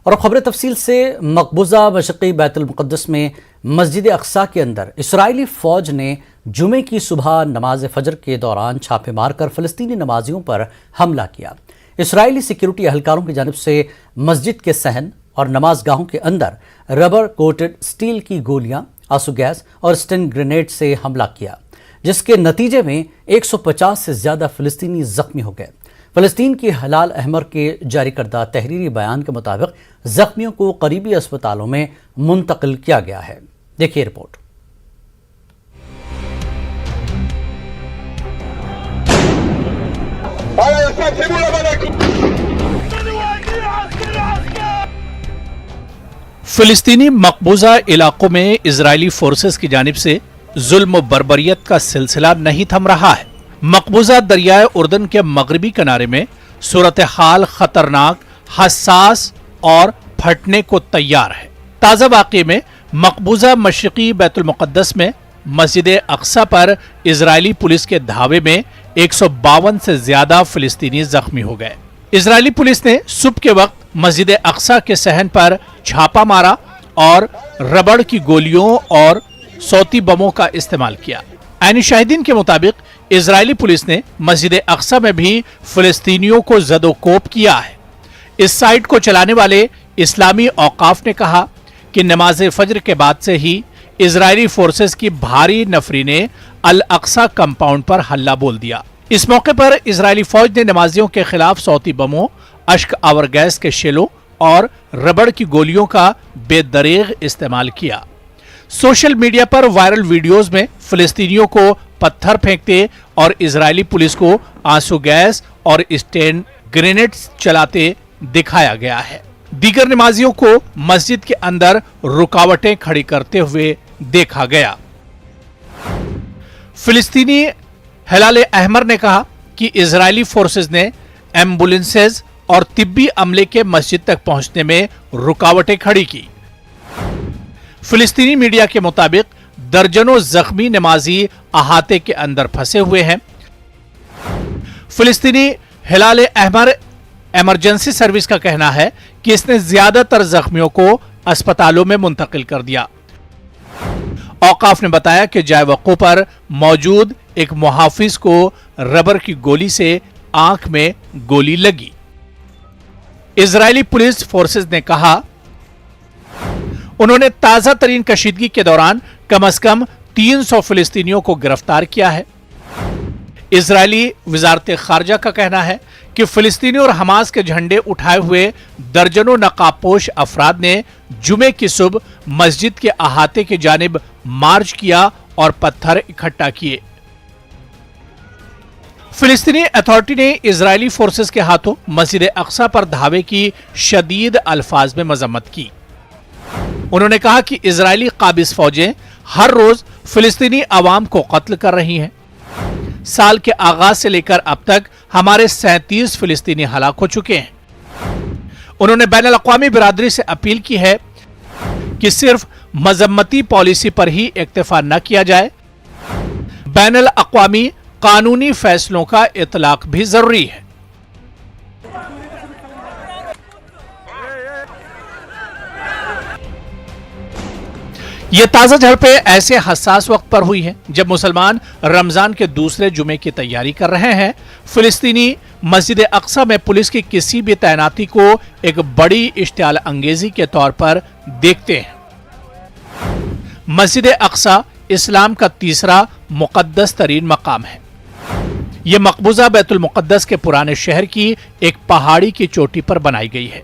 اور خبر تفصیل سے مقبوضہ مشرقی بیت المقدس میں مسجد اقصی کے اندر اسرائیلی فوج نے جمعے کی صبح نماز فجر کے دوران چھاپے مار کر فلسطینی نمازیوں پر حملہ کیا۔ اسرائیلی سیکیورٹی اہلکاروں کی جانب سے مسجد کے صحن اور نماز گاہوں کے اندر ربر کوٹڈ سٹیل کی گولیاں، آنسو گیس اور سٹن گرینیڈ سے حملہ کیا، جس کے نتیجے میں 150 سے زیادہ فلسطینی زخمی ہو گئے۔ فلسطین کی ہلال احمر کے جاری کردہ تحریری بیان کے مطابق زخمیوں کو قریبی اسپتالوں میں منتقل کیا گیا ہے۔ دیکھیے رپورٹ۔ فلسطینی مقبوضہ علاقوں میں اسرائیلی فورسز کی جانب سے ظلم و بربریت کا سلسلہ نہیں تھم رہا ہے۔ مقبوضہ دریائے اردن کے مغربی کنارے میں صورتحال خطرناک، حساس اور پھٹنے کو تیار ہے۔ تازہ واقعے میں مقبوضہ مشرقی بیت المقدس میں مسجد اقصی پر اسرائیلی پولیس کے دھاوے میں 152 سے زیادہ فلسطینی زخمی ہو گئے۔ اسرائیلی پولیس نے صبح کے وقت مسجد اقصی کے صحن پر چھاپا مارا اور ربڑ کی گولیوں اور صوتی بموں کا استعمال کیا۔ عینی شاہدین کے مطابق اسرائیلی پولیس نے مسجد اقصی میں بھی فلسطینیوں کو زد و کوب کیا ہے۔ اس سائٹ کو چلانے والے اسلامی اوقاف نے کہا کہ نماز فجر کے بعد سے ہی اسرائیلی فورسز کی بھاری نفری نے الاقصی کمپاؤنڈ پر حلہ بول دیا۔ اس موقع پر اسرائیلی فوج نے نمازیوں کے خلاف صوتی بموں، اشک آور گیس کے شیلوں اور ربڑ کی گولیوں کا بے دریغ استعمال کیا۔ سوشل میڈیا پر وائرل ویڈیوز میں فلسطینیوں کو پتھر پھینکتے اور اسرائیلی پولیس کو آنسو گیس اور اسٹین گرینیڈز چلاتے دکھایا گیا ہے۔ دیگر نمازیوں کو مسجد کے اندر رکاوٹیں کھڑی کرتے ہوئے دیکھا گیا۔ فلسطینی ہلال احمر نے کہا کہ اسرائیلی فورسز نے ایمبولینسز اور طبی عملے کے مسجد تک پہنچنے میں رکاوٹیں کھڑی کی۔ فلسطینی میڈیا کے مطابق درجنوں زخمی نمازی احاطے کے اندر پھنسے ہوئے ہیں۔ فلسطینی ہلال احمر ایمرجنسی سروس کا کہنا ہے کہ اس نے زیادہ تر زخمیوں کو اسپتالوں میں منتقل کر دیا۔ اوقاف نے بتایا کہ جائے وقوع پر موجود ایک محافظ کو ربر کی گولی سے آنکھ میں گولی لگی۔ اسرائیلی پولیس فورسز نے کہا انہوں نے تازہ ترین کشیدگی کے دوران کم از کم 300 فلسطینیوں کو گرفتار کیا ہے۔ اسرائیلی وزارت خارجہ کا کہنا ہے کہ فلسطینی اور حماس کے جھنڈے اٹھائے ہوئے درجنوں نقاب پوش افراد نے جمعے کی صبح مسجد کے احاطے کی جانب مارچ کیا اور پتھر اکٹھا کیے۔ فلسطینی اتھارٹی نے اسرائیلی فورسز کے ہاتھوں مسجد اقصی پر دھاوے کی شدید الفاظ میں مذمت کی۔ انہوں نے کہا کہ اسرائیلی قابض فوجیں ہر روز فلسطینی عوام کو قتل کر رہی ہیں۔ سال کے آغاز سے لے کر اب تک ہمارے 37 فلسطینی ہلاک ہو چکے ہیں۔ انہوں نے بین الاقوامی برادری سے اپیل کی ہے کہ صرف مذمتی پالیسی پر ہی اکتفا نہ کیا جائے، بین الاقوامی قانونی فیصلوں کا اطلاق بھی ضروری ہے۔ یہ تازہ جھڑپیں ایسے حساس وقت پر ہوئی ہیں جب مسلمان رمضان کے دوسرے جمعے کی تیاری کر رہے ہیں۔ فلسطینی مسجد اقصی میں پولیس کی کسی بھی تعیناتی کو ایک بڑی اشتعال انگیزی کے طور پر دیکھتے ہیں۔ مسجد اقصی اسلام کا تیسرا مقدس ترین مقام ہے۔ یہ مقبوضہ بیت المقدس کے پرانے شہر کی ایک پہاڑی کی چوٹی پر بنائی گئی ہے،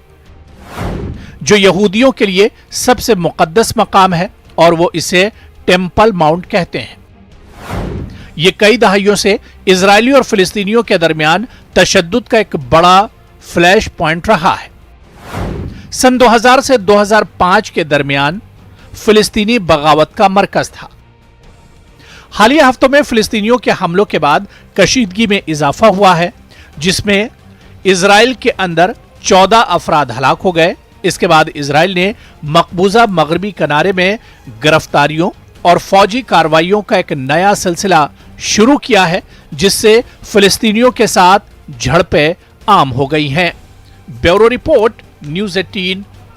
جو یہودیوں کے لیے سب سے مقدس مقام ہے اور وہ اسے ٹیمپل ماؤنٹ کہتے ہیں۔ یہ کئی دہائیوں سے اسرائیلی اور فلسطینیوں کے درمیان تشدد کا ایک بڑا فلیش پوائنٹ رہا ہے۔ سن 2000 سے 2005 کے درمیان فلسطینی بغاوت کا مرکز تھا۔ حالیہ ہفتوں میں فلسطینیوں کے حملوں کے بعد کشیدگی میں اضافہ ہوا ہے، جس میں اسرائیل کے اندر 14 افراد ہلاک ہو گئے۔ اس کے بعد اسرائیل نے مقبوضہ مغربی کنارے میں گرفتاریوں اور فوجی کارروائیوں کا ایک نیا سلسلہ شروع کیا ہے، جس سے فلسطینیوں کے ساتھ جھڑپیں عام ہو گئی ہیں۔ Bureau report, news 18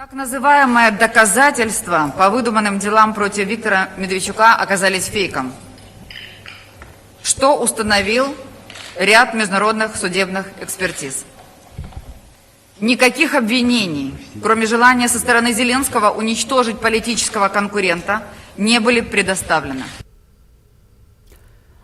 Так называемые доказательства по выдуманным делам против Виктора Медведчука оказались фейком, что установил ряд международных судебных экспертиз. Никаких обвинений, кроме желания со стороны Зеленского уничтожить политического конкурента, не были предоставлены.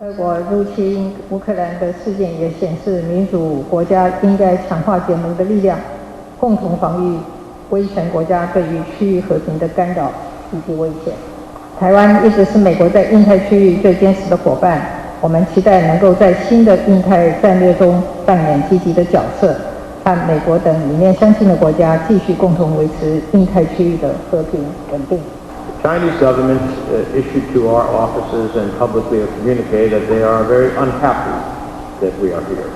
俄国入侵乌克兰的事件也显示，民主国家应该强化结盟的力量，共同防御威权国家对于区域和平的干扰以及威胁。台湾一直是美国在印太区域最坚实的伙伴，我们期待能够在新的印太战略中扮演积极的角色，和美国等理念相近的国家继续共同维持印太区域的和平稳定。 Chinese government issued to our offices and publicly have communicated that they are very unhappy that we are here,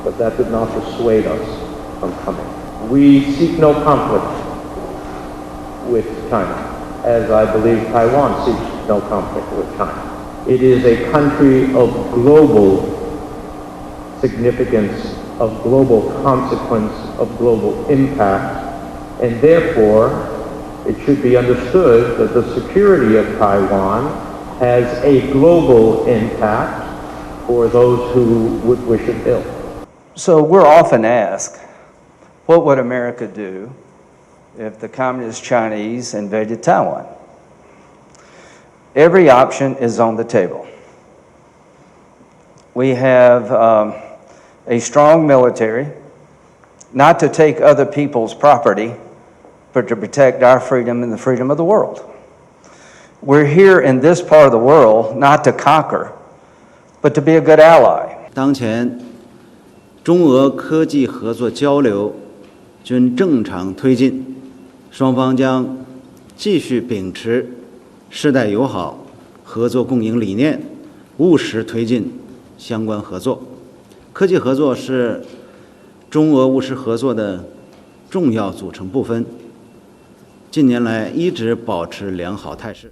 but that did not dissuade us from coming. We seek no conflict with China, as I believe Taiwan seeks no conflict with China. It is a country of global significance, of global consequence, of global impact, and therefore it should be understood that the security of Taiwan has a global impact for those who would wish it ill. So we're often asked, what would America do if the Communist Chinese invaded Taiwan? Every option is on the table. We have a strong military, not to take other people's property, but to protect our freedom and the freedom of the world. We're here in this part of the world not to conquer, but to be a good ally. 当前，中俄科技合作交流均正常推进，双方将继续秉持世代友好、合作共赢理念，务实推进相关合作。科技合作是中俄务实合作的重要组成部分。 近年来一直保持良好态势。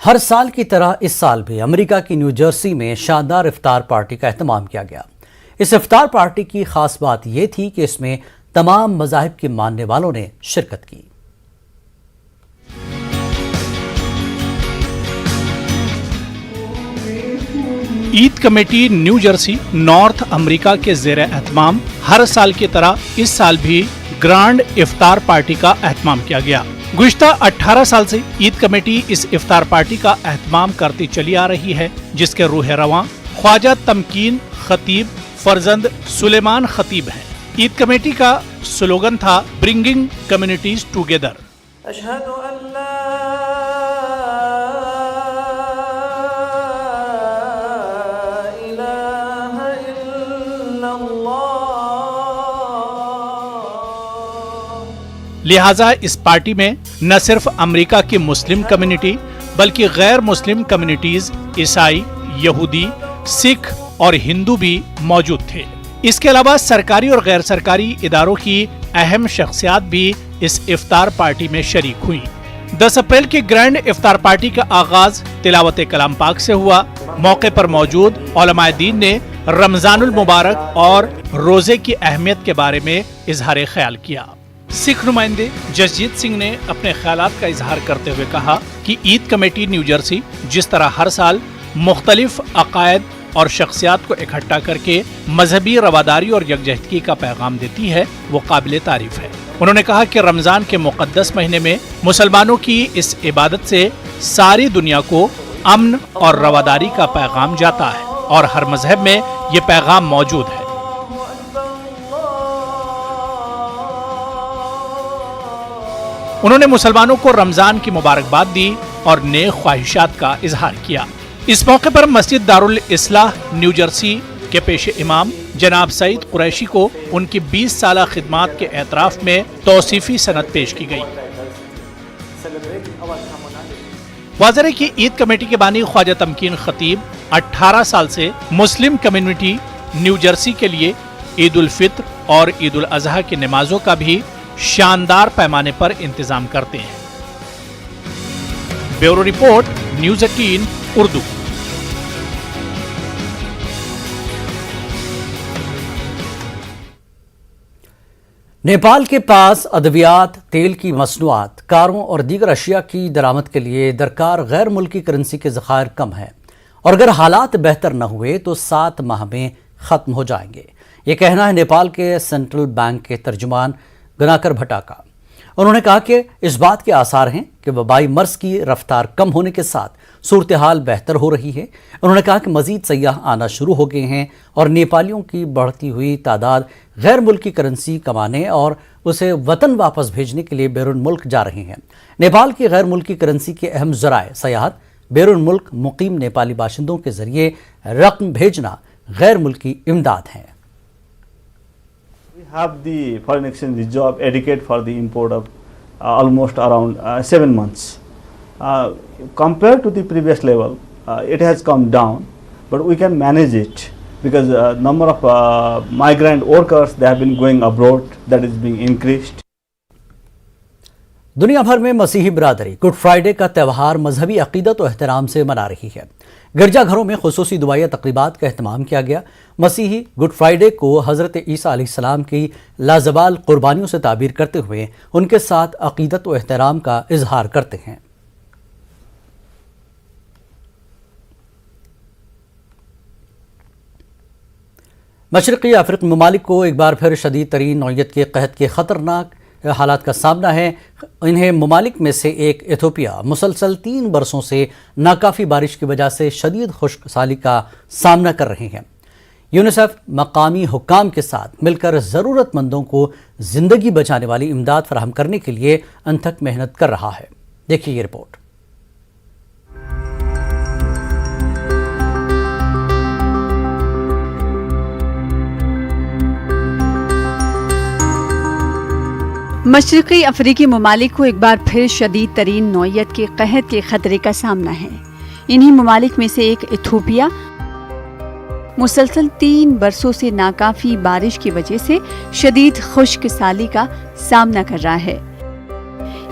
ہر سال کی طرح اس سال بھی امریکہ کی new Jersey میں شاندار افطار party کا اہتمام کیا گیا۔ اس افطار پارٹی کی خاص بات یہ تھی کہ اس میں تمام مذاہب کے ماننے والوں نے شرکت کی۔ عید کمیٹی نیو جرسی نارتھ امریکہ کے زیر اہتمام ہر سال کی طرح اس سال بھی گرانڈ افطار پارٹی کا اہتمام کیا گیا۔ گزشتہ 18 سال سے عید کمیٹی اس افطار پارٹی کا اہتمام کرتی چلی آ رہی ہے، جس کے روح رواں خواجہ تمکین خطیب فرزند سلیمان خطیب ہیں۔ عید کمیٹی کا سلوگن تھا برنگنگ کمیونٹیز ٹوگیدر۔ اشہد ان لا الہ الا اللہ۔ لہٰذا اس پارٹی میں نہ صرف امریکہ کی مسلم کمیونٹی بلکہ غیر مسلم کمیونٹیز، عیسائی، یہودی، سکھ اور ہندو بھی موجود تھے۔ اس کے علاوہ سرکاری اور غیر سرکاری اداروں کی اہم شخصیات بھی اس افطار پارٹی میں شریک ہوئیں۔ 10 اپریل کی گرینڈ افطار پارٹی کا آغاز تلاوت کلام پاک سے ہوا۔ موقع پر موجود علماء دین نے رمضان المبارک اور روزے کی اہمیت کے بارے میں اظہار خیال کیا۔ سکھ نمائندے جسجیت سنگھ نے اپنے خیالات کا اظہار کرتے ہوئے کہا کہ عید کمیٹی نیو جرسی جس طرح ہر سال مختلف عقائد اور شخصیات کو اکٹھا کر کے مذہبی رواداری اور یکجہتی کا پیغام دیتی ہے، وہ قابل تعریف ہے۔ انہوں نے کہا کہ رمضان کے مقدس مہینے میں مسلمانوں کی اس عبادت سے ساری دنیا کو امن اور رواداری کا پیغام جاتا ہے اور ہر مذہب میں یہ پیغام موجود ہے۔ انہوں نے مسلمانوں کو رمضان کی مبارکباد دی اور نیک خواہشات کا اظہار کیا۔ اس موقع پر مسجد دارالاصلاح نیو جرسی کے پیش امام جناب سعید قریشی کو ان کی 20 سالہ خدمات کے اعتراف میں توصیفی سند پیش کی گئی۔ واضح ہے کہ عید کمیٹی کے بانی خواجہ تمکین خطیب 18 سال سے مسلم کمیونٹی نیو جرسی کے لیے عید الفطر اور عید الاضحیٰ کی نمازوں کا بھی شاندار پیمانے پر انتظام کرتے ہیں۔ Bureau report news 18 Urdu. Nepal کے پاس ادویات، تیل کی مصنوعات، کاروں اور دیگر اشیاء کی درآمد کے لیے درکار غیر ملکی کرنسی کے ذخائر کم ہیں اور اگر حالات بہتر نہ ہوئے تو 7 ماہ میں ختم ہو جائیں گے۔ یہ کہنا ہے نیپال کے سینٹرل بینک کے ترجمان گناکر بھٹا کا۔ انہوں نے کہا کہ اس بات کے آثار ہیں کہ وبائی مرض کی رفتار کم ہونے کے ساتھ صورتحال بہتر ہو رہی ہے۔ انہوں نے کہا کہ مزید سیاح آنا شروع ہو گئے ہیں اور نیپالیوں کی بڑھتی ہوئی تعداد غیر ملکی کرنسی کمانے اور اسے وطن واپس بھیجنے کے لیے بیرون ملک جا رہے ہیں۔ نیپال کی غیر ملکی کرنسی کے اہم ذرائع سیاحت، بیرون ملک مقیم نیپالی باشندوں کے ذریعے رقم بھیجنا، غیر ملکی امداد ہیں۔ We have the foreign exchange reserve adequate for the import of almost around 7 months. Compared to the previous level, it has come down, but we can manage it because number of migrant workers they have been going abroad, that is being increased. دنیا بھر میں مسیحی برادری good Friday کا تہوار مذہبی عقیدت و احترام سے منا رہی ہے۔ گرجا گھروں میں خصوصی دعائیہ تقریبات کا اہتمام کیا گیا۔ مسیحی گڈ فرائیڈے کو حضرت عیسیٰ علیہ السلام کی لازوال قربانیوں سے تعبیر کرتے ہوئے ان کے ساتھ عقیدت و احترام کا اظہار کرتے ہیں۔ مشرقی افریقی ممالک کو ایک بار پھر شدید ترین نوعیت کے قحط کے خطرناک حالات کا سامنا ہے۔ انہیں ممالک میں سے ایک ایتھوپیا مسلسل 3 برسوں سے ناکافی بارش کی وجہ سے شدید خشک سالی کا سامنا کر رہے ہیں۔ یونیسیف مقامی حکام کے ساتھ مل کر ضرورت مندوں کو زندگی بچانے والی امداد فراہم کرنے کے لیے انتھک محنت کر رہا ہے۔ دیکھیے یہ رپورٹ۔ مشرقی افریقی ممالک کو ایک بار پھر شدید ترین نوعیت کے قحط کے خطرے کا سامنا ہے۔ انہی ممالک میں سے ایک ایتھوپیا مسلسل 3 برسوں سے ناکافی بارش کی وجہ سے شدید خشک سالی کا سامنا کر رہا ہے۔